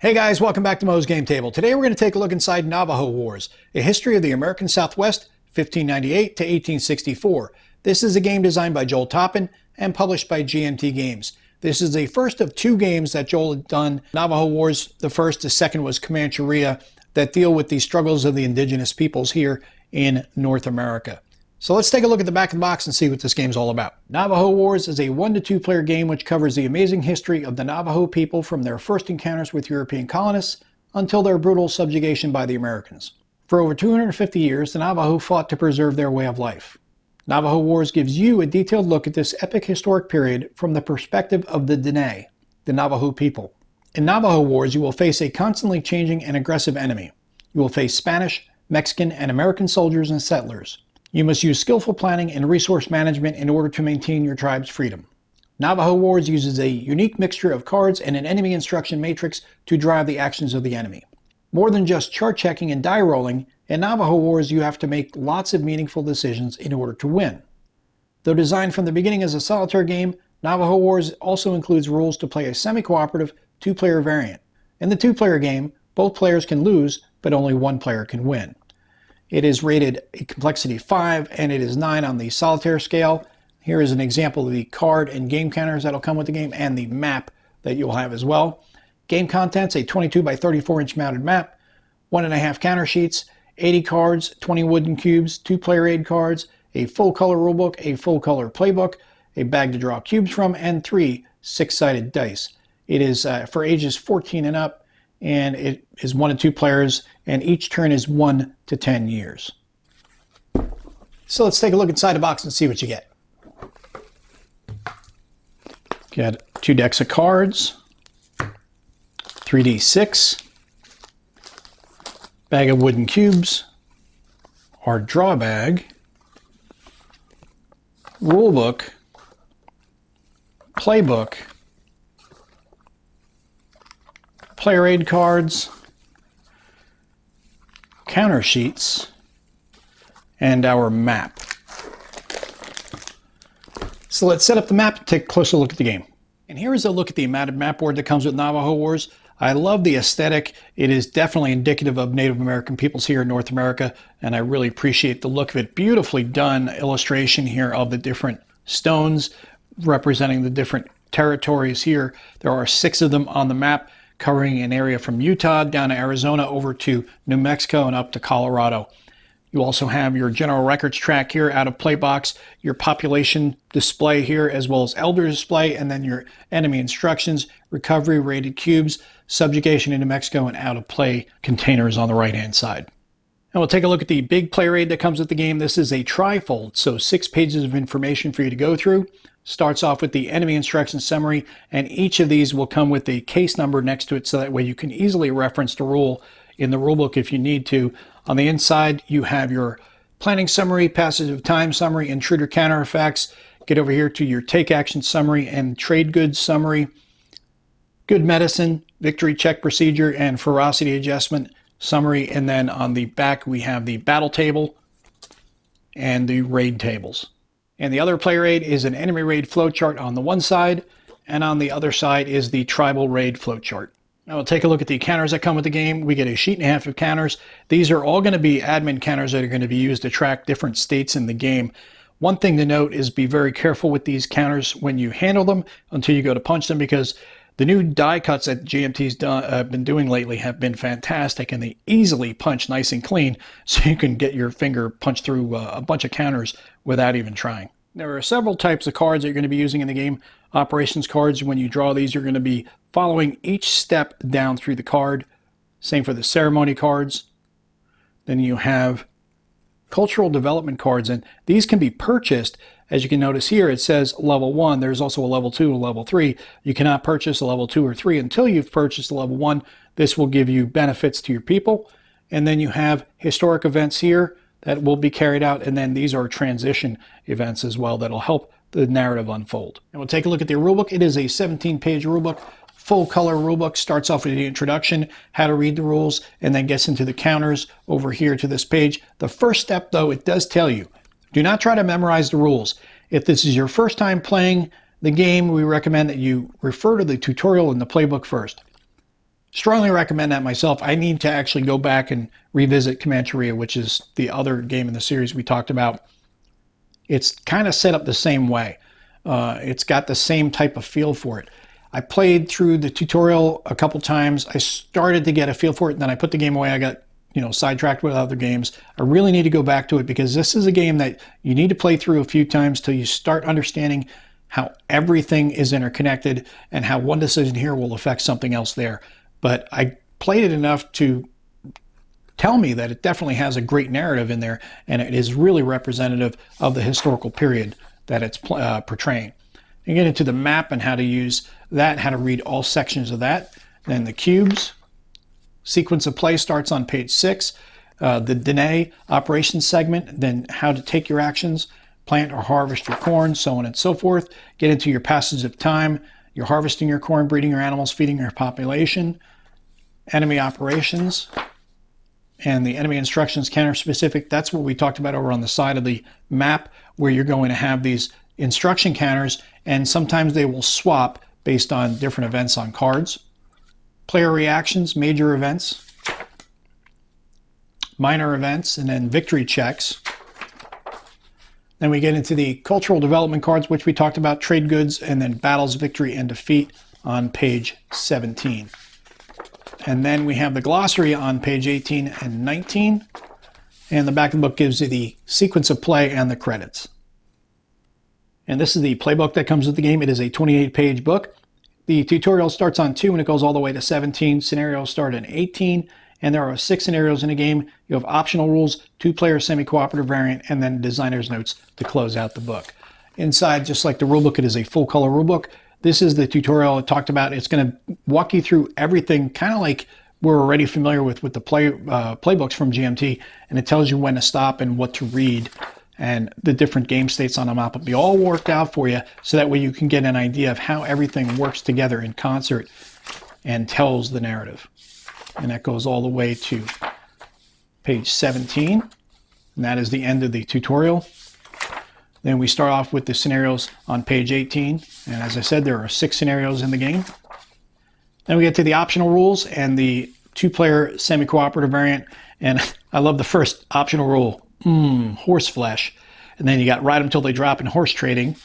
Hey guys, welcome back to Mo's Game Table. Today we're going to take a look inside Navajo Wars, a history of the American Southwest, 1598 to 1864. This is a game designed by Joel Toppin and published by GMT Games. This is the first of two games that Joel had done. Navajo Wars, the second was Comancheria, that deal with the struggles of the indigenous peoples here in North America. So let's take a look at the back of the box and see what this game's all about. Navajo Wars is a 1 to 2 player game which covers the amazing history of the Navajo people from their first encounters with European colonists until their brutal subjugation by the Americans. For over 250 years, the Navajo fought to preserve their way of life. Navajo Wars gives you a detailed look at this epic historic period from the perspective of the Dene, the Navajo people. In Navajo Wars, you will face a constantly changing and aggressive enemy. You will face Spanish, Mexican, and American soldiers and settlers. You must use skillful planning and resource management in order to maintain your tribe's freedom. Navajo Wars uses a unique mixture of cards and an enemy instruction matrix to drive the actions of the enemy. More than just chart checking and die rolling, in Navajo Wars you have to make lots of meaningful decisions in order to win. Though designed from the beginning as a solitaire game, Navajo Wars also includes rules to play a semi-cooperative 2-player variant. In the 2-player game, both players can lose, but only one player can win. It is rated a complexity 5 and it is 9 on the solitaire scale. Here is an example of the card and game counters that will come with the game and the map that you'll have as well. Game contents: a 22 by 34 inch mounted map, 1.5 counter sheets, 80 cards, 20 wooden cubes, 2 player aid cards, a full color rulebook, a full color playbook, a bag to draw cubes from, and 3 6-sided dice. It is for ages 14 and up, and it is 1 to 2 players, and each turn is 1 to 10 years. So let's take a look inside the box and see what you get. Got 2 decks of cards, 3d6, bag of wooden cubes, our draw bag, rulebook, playbook, player aid cards, counter sheets, and our map. So let's set up the map and take a closer look at the game. And here is a look at the matted map board that comes with Navajo Wars. I love the aesthetic. It is definitely indicative of Native American peoples here in North America, and I really appreciate the look of it. Beautifully done illustration here of the different stones representing the different territories here. There are 6 of them on the map, covering an area from Utah down to Arizona over to New Mexico and up to Colorado. You also have your general records track here out of Playbox, your population display here, as well as elder display, and then your enemy instructions, recovery, rated cubes, subjugation in New Mexico, and out of play containers on the right hand side. Now we'll take a look at the big player aid that comes with the game. This is a trifold, so 6 pages of information for you to go through. Starts off with the enemy instruction summary, and each of these will come with a case number next to it, so that way you can easily reference the rule in the rulebook if you need to. On the inside, you have your planning summary, passage of time summary, intruder counter effects. Get over here to your take action summary and trade goods summary, good medicine, victory check procedure, and ferocity adjustment summary. And then on the back, we have the battle table and the raid tables. And the other player aid is an enemy raid flowchart on the one side, and on the other side is the tribal raid flowchart. Now we'll take a look at the counters that come with the game. We get a sheet and a half of counters. These are all going to be admin counters that are going to be used to track different states in the game. One thing to note is be very careful with these counters when you handle them until you go to punch them, because the new die cuts that GMT's been doing lately have been fantastic, and they easily punch nice and clean, so you can get your finger punched through a bunch of counters without even trying. There are several types of cards that you're going to be using in the game. Operations cards, when you draw these, you're going to be following each step down through the card. Same for the ceremony cards. Then you have cultural development cards, and these can be purchased. As you can notice here, it says level 1. There's also a level 2 and a level 3. You cannot purchase a level 2 or 3 until you've purchased a level 1. This will give you benefits to your people. And then you have historic events here that will be carried out, and then these are transition events as well that'll help the narrative unfold. And we'll take a look at the rulebook. It is a 17-page rulebook, full color rulebook. Starts off with the introduction, how to read the rules, and then gets into the counters over here to this page. The first step, though, it does tell you, do not try to memorize the rules. If this is your first time playing the game, we recommend that you refer to the tutorial in the playbook first. strongly recommend that myself. I need to actually go back and revisit Comancheria, which is the other game in the series we talked about. It's kind of set up the same way. It's got the same type of feel for it. I played through the tutorial a couple times. I started to get a feel for it, and then I put the game away. I got sidetracked with other games. I really need to go back to it because this is a game that you need to play through a few times till you start understanding how everything is interconnected and how one decision here will affect something else there. But I played it enough to tell me that it definitely has a great narrative in there, and it is really representative of the historical period that it's portraying. You get into the map and how to use that, how to read all sections of that. Then the cubes. Sequence of play starts on page 6. The Dene operations segment, then how to take your actions, plant or harvest your corn, so on and so forth. Get into your passage of time. You're harvesting your corn, breeding your animals, feeding your population. Enemy operations. And the enemy instructions counter specific. That's what we talked about over on the side of the map, where you're going to have these instruction counters, and sometimes they will swap based on different events on cards. Player reactions, major events, minor events, and then victory checks. Then we get into the cultural development cards, which we talked about, trade goods, and then battles, victory, and defeat on page 17. And then we have the glossary on page 18 and 19. And the back of the book gives you the sequence of play and the credits. And this is the playbook that comes with the game. It is a 28-page book. The tutorial starts on 2 and it goes all the way to 17. Scenarios start in 18. And there are 6 scenarios in a game. You have optional rules, 2-player semi-cooperative variant, and then designer's notes to close out the book. Inside, just like the rulebook, it is a full-color rulebook. This is the tutorial I talked about. It's going to walk you through everything, kind of like we're already familiar with the playbooks from GMT, and it tells you when to stop and what to read and the different game states on the map will be all worked out for you, so that way you can get an idea of how everything works together in concert and tells the narrative. And that goes all the way to page 17, and that is the end of the tutorial. Then we start off with the scenarios on page 18, and as I said, there are 6 scenarios in the game. Then we get to the optional rules and the 2-player semi-cooperative variant, and I love the first optional rule, horse flesh. And then you got ride them till they drop in horse trading,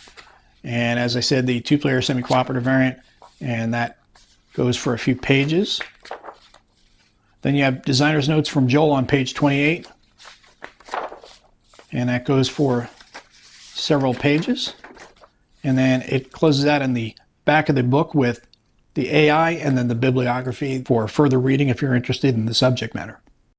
and as I said, the 2-player semi-cooperative variant, and that goes for a few pages. Then you have designer's notes from Joel on page 28, and that goes for several pages. And then it closes out in the back of the book with the AI and then the bibliography for further reading if you're interested in the subject matter.